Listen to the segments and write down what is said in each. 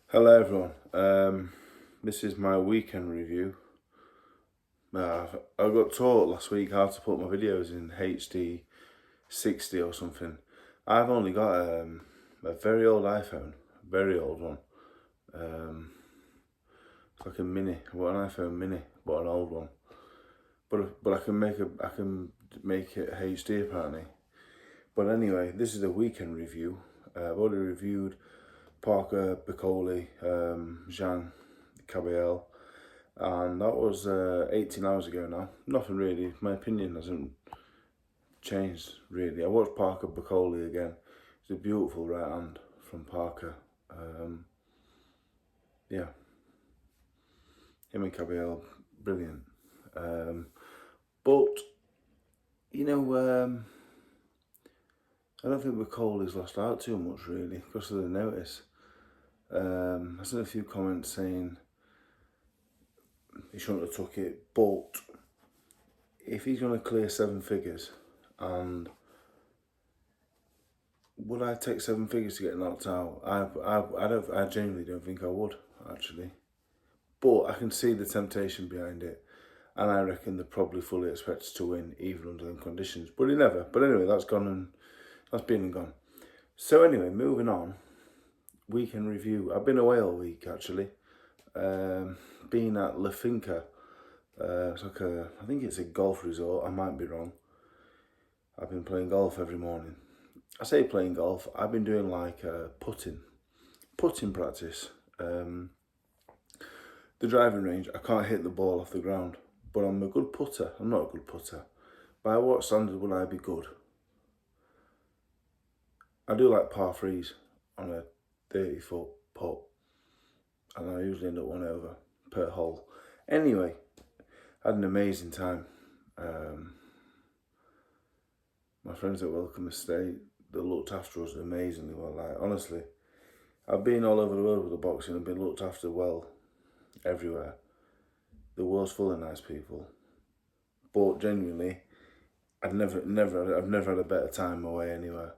Hello everyone. This is my weekend review. I got taught last week how to put my videos in HD 60 or something. I've only got a very old iPhone, very old one. It's like a mini. I got an iPhone mini, but an old one. But I can make it HD apparently. But anyway, this is a weekend review. I've already reviewed Parker, Bacoli, Jean, Caballel. And that was 18 hours ago now. Nothing really, my opinion hasn't changed really. I watched Parker Bacoli again. It's a beautiful right hand from Parker. Yeah, him and Caballel, brilliant. But, you know, I don't think Bacoli's lost out too much really because of the notice. I've seen a few comments saying he shouldn't have took it, but if he's going to clear 7 figures, and would I take 7 figures to get knocked out? I genuinely don't think I would, actually. But I can see the temptation behind it, and I reckon they're probably fully expected to win, even under them conditions. But he never. But anyway, that's gone and that's been and gone. So anyway, moving on. Weekend review. I've been away all week actually. Been at La Finca. It's like I think it's a golf resort. I might be wrong. I've been playing golf every morning. I say playing golf. I've been doing like putting practice. The driving range. I can't hit the ball off the ground, but I'm a good putter. I'm not a good putter. By what standard would I be good? I do like par threes on a 30-foot putt, and I usually end up 1 over per hole. Anyway, had an amazing time. My friends at Welcome Estate, they looked after us amazingly well. Like honestly, I've been all over the world with the boxing and been looked after well everywhere. The world's full of nice people, but genuinely, I've never had a better time away anywhere.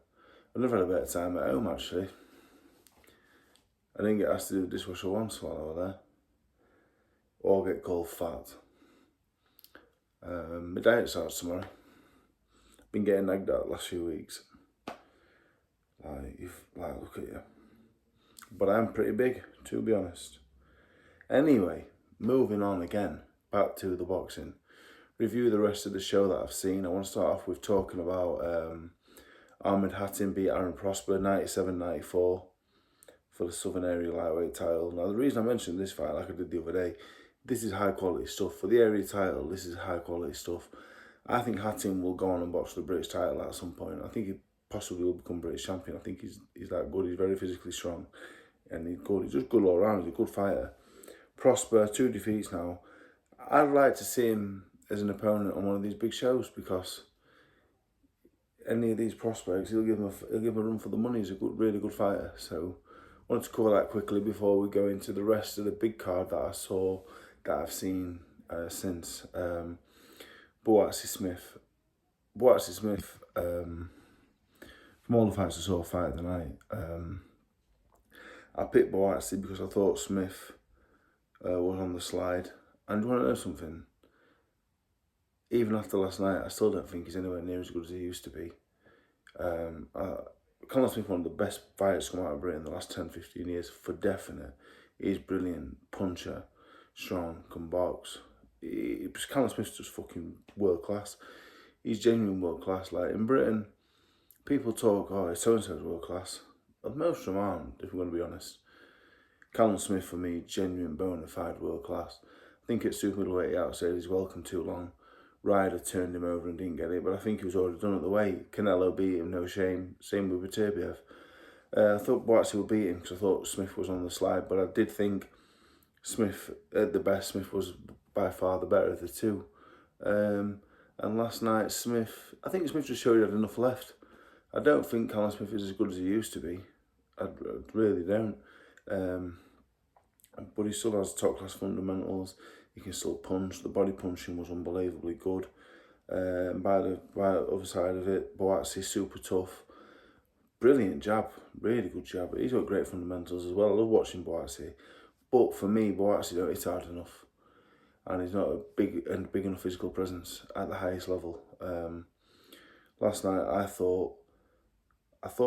I've never had a better time at home actually. I didn't get asked to do the dishwasher once while I was there, or get called fat. My diet starts tomorrow. Been getting nagged at the last few weeks. Look at you. But I'm pretty big, to be honest. Anyway, moving on again, back to the boxing. Review the rest of the show that I've seen. I want to start off with talking about Ahmed Hatim beat Aaron Prosper 97-94 for the Southern Area Lightweight title. Now, the reason I mentioned this fight, like I did the other day, this is high quality stuff. For the area title, this is high quality stuff. I think Hatim will go on and box the British title at some point. I think he possibly will become British champion. I think he's that good. He's very physically strong, and he's good. He's just good all around. He's a good fighter. Prosper, 2 defeats now. I'd like to see him as an opponent on one of these big shows because any of these prospects, he'll give him a run for the money. He's a really good fighter. So I wanted to cover that quickly before we go into the rest of the big card that I saw, that I've seen since. Boatsy Smith. From all the fights I saw fight of the night, I picked Boatsy because I thought Smith was on the slide. And do you want to know something? Even after last night, I still don't think he's anywhere near as good as he used to be. Conor Smith, one of the best fighters to come out of Britain in the last 10-15 years, for definite. He's brilliant, puncher, strong, can box. Conor Smith's just fucking world class. He's genuine world class. Like in Britain, people talk, oh, so-and-so's world class. But most of them aren't, if we're going to be honest. Callum Smith, for me, genuine bona fide world class. I think at super middleweight he outstayed his welcome too long. Ryder turned him over and didn't get it, but I think he was already done at the weight. Canelo beat him, no shame. Same with Beterbiev. I thought Boatsy would beat him because I thought Smith was on the slide, but I did think Smith, at the best, Smith was by far the better of the two. And last night, I think Smith just showed he had enough left. I don't think Callum Smith is as good as he used to be. I really don't. But he still has top class fundamentals. He can still punch. The body punching was unbelievably good. By the other side of it, Boatsy's super tough. brilliant jab, really good jab. He's got great fundamentals as well. I love watching Boatsy. But for me, Boatsy don't hit hard enough. And he's not a big enough physical presence at the highest level. Last night I thought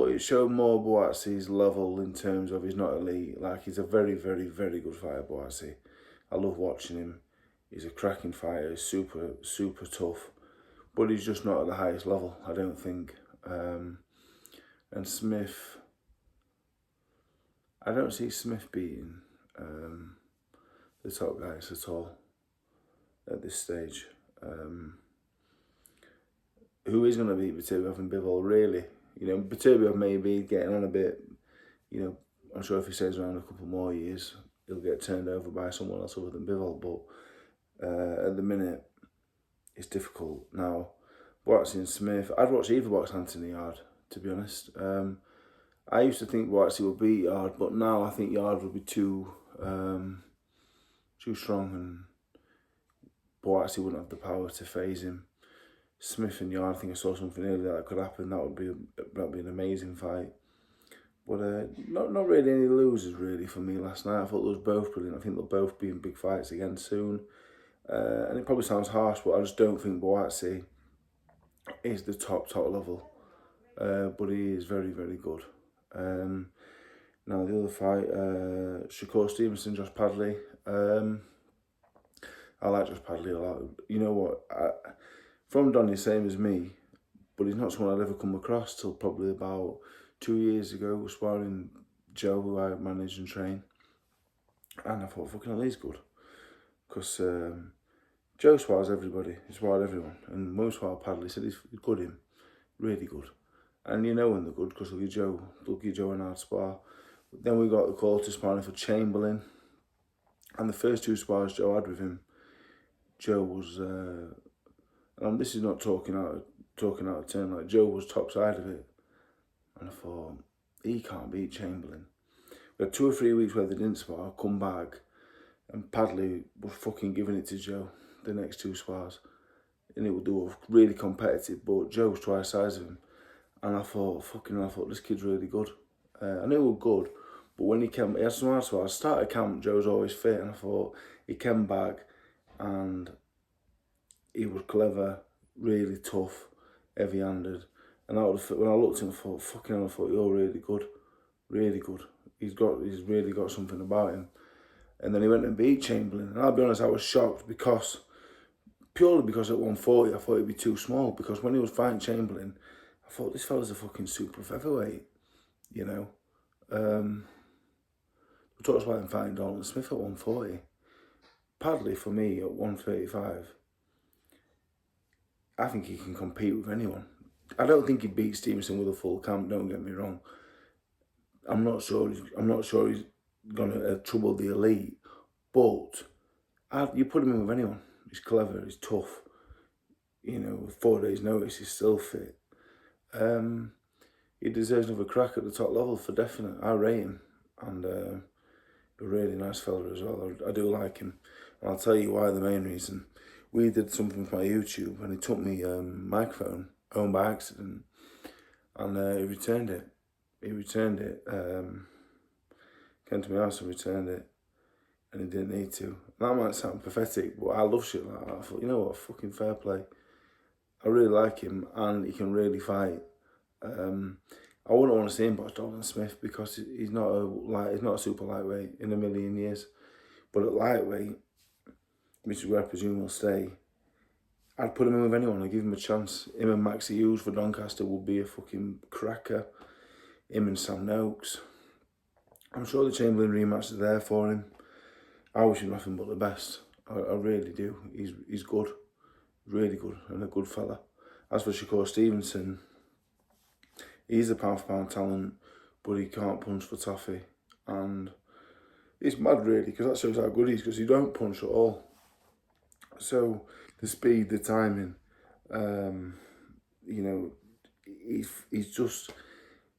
it showed more Boatsy's level in terms of he's not elite. Like, he's a very, very, very good fighter, Boatsy. I love watching him. He's a cracking fighter. He's super, super tough. But he's just not at the highest level, I don't think. And Smith, I don't see Smith beating the top guys at all at this stage. Who is going to beat Beterbiev and Bivol, really? You know, Beterbiev may be getting on a bit, you know, I'm sure if he stays around a couple more years, he'll get turned over by someone else other than Bivol, but at the minute, it's difficult. Now, Boatsy and Smith, I'd watch either box Anthony Yard, to be honest. I used to think Boatsy would beat Yard, but now I think Yard would be too strong, and Boatsy wouldn't have the power to phase him. Smith and Yard, I think I saw something earlier that could happen. That'd be an amazing fight. But not really any losers really for me last night. I thought they was both brilliant. I think they'll both be in big fights again soon. And it probably sounds harsh, but I just don't think Boatsy is the top level. But he is very, very good. Now the other fight, Shakur Stevenson, Josh Padley. I like Josh Padley a lot. You know what? From Donny, same as me, but he's not someone I'd ever come across till probably about 2 years ago, sparring Joe, who I manage and train. And I thought, fucking hell, he's good. Because Joe spars everybody, he sparred everyone. And when we sparred Padley, he said he's good him, really good. And you know when they're good, because they'll give Joe an hard spar. But then we got the call to sparring for Chamberlain. And the first two spars Joe had with him, Joe was... this is not talking out of turn. Like, Joe was top side of it, and I thought, he can't beat Chamberlain. We had 2 or 3 weeks where they didn't spar, come back, and Padley was fucking giving it to Joe the next 2 spars, and it would do really competitive. But Joe was twice the size of him, and I thought, this kid's really good. I knew he was good, but when he had some hard spars. Started camp, Joe's always fit, and I thought he came back and he was clever, really tough, heavy-handed. And when I looked at him, I thought, fucking hell, I thought, you're really good. Really good. He's really got something about him. And then he went and beat Chamberlain. And I'll be honest, I was shocked purely because at 140, I thought he'd be too small. Because when he was fighting Chamberlain, I thought, this fella's a fucking super featherweight, you know. We talked about him fighting Dalton Smith at 140. Padley, for me, at 135, I think he can compete with anyone. I don't think he'd beat Stevenson with a full camp, don't get me wrong. I'm not sure he's going to trouble the elite, but you put him in with anyone. He's clever, he's tough. You know, with 4 days' notice, he's still fit. He deserves another crack at the top level for definite. I rate him, and a really nice fella as well. I do like him, and I'll tell you why. The main reason. We did something with my YouTube, and he took me microphone, home by accident, and he returned it. Came to my house and returned it, and he didn't need to. That might sound pathetic, but I love shit like that. I thought, you know what, fucking fair play. I really like him, and he can really fight. I wouldn't want to see him box Dalton Smith because he's not a super lightweight in a million years. But at lightweight, which is where I presume he'll stay, I'd put him in with anyone. I'd give him a chance. Him and Maxie Hughes for Doncaster would be a fucking cracker. Him and Sam Noakes. I'm sure the Chamberlain rematch is there for him. I wish him nothing but the best. I really do. He's good. Really good, and a good fella. As for Shakur Stevenson, he's a pound-for-pound talent, but he can't punch for toffee. And it's mad, really, because that shows how good he is, because he don't punch at all. So, the speed, the timing, you know, he's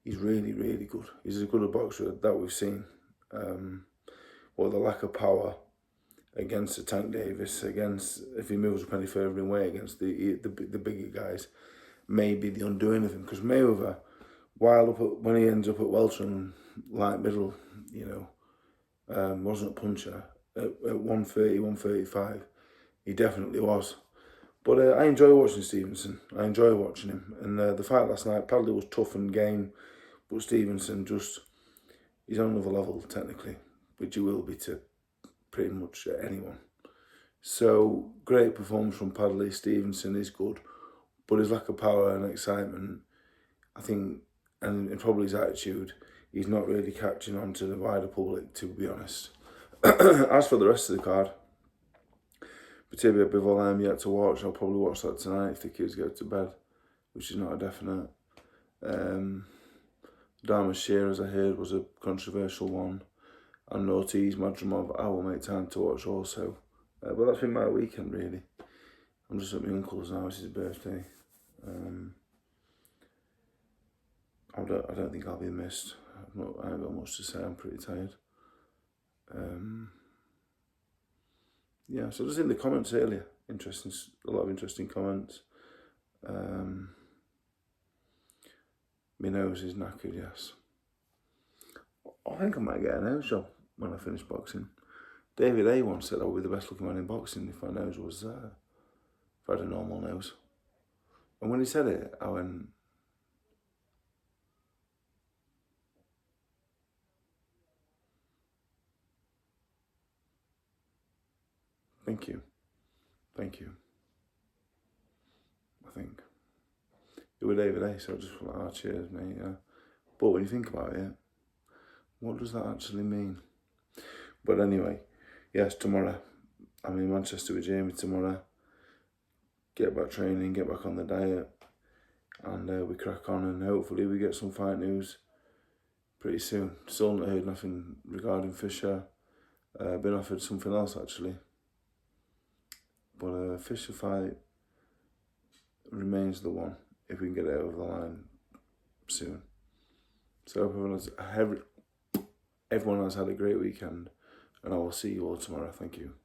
really, really good. He's as good a boxer that we've seen. But the lack of power against the Tank Davis, if he moves up any further in weight against the bigger guys, may be the undoing of him. Because Mayweather when he ends up at welter and light middle, wasn't a puncher at 130, 135. He definitely was. But I enjoy watching Stevenson. I enjoy watching him. And the fight last night, Padley was tough and game, but Stevenson he's on another level technically, which he will be to pretty much anyone. So great performance from Padley. Stevenson is good, but his lack of power and excitement, I think, and probably his attitude, he's not really catching on to the wider public, to be honest. As for the rest of the card, Batibia Bivol I'm yet to watch. I'll probably watch that tonight if the kids go to bed, which is not a definite. Dharma Shear, as I heard, was a controversial one. And Ortiz Madrimov, I will make time to watch also. But that's been my weekend, really. I'm just at my uncle's now, it's his birthday. I don't think I'll be missed. I haven't got much to say, I'm pretty tired. Yeah, so just in the comments earlier, a lot of interesting comments. My nose is knackered, yes. I think I might get a nose job when I finish boxing. David A once said I would be the best looking man in boxing if my nose was, if I had a normal nose. And when he said it, I went, thank you. I think. It was David A, so I just thought, like, cheers, mate, yeah. But when you think about it, what does that actually mean? But anyway, yes, tomorrow. I'm in Manchester with Jamie tomorrow. Get back training, get back on the diet, and we crack on, and hopefully we get some fight news pretty soon. Still not heard nothing regarding Fisher. Been offered something else actually. But Fisher fight remains the one if we can get it over the line soon. So everyone has had a great weekend, and I will see you all tomorrow. Thank you.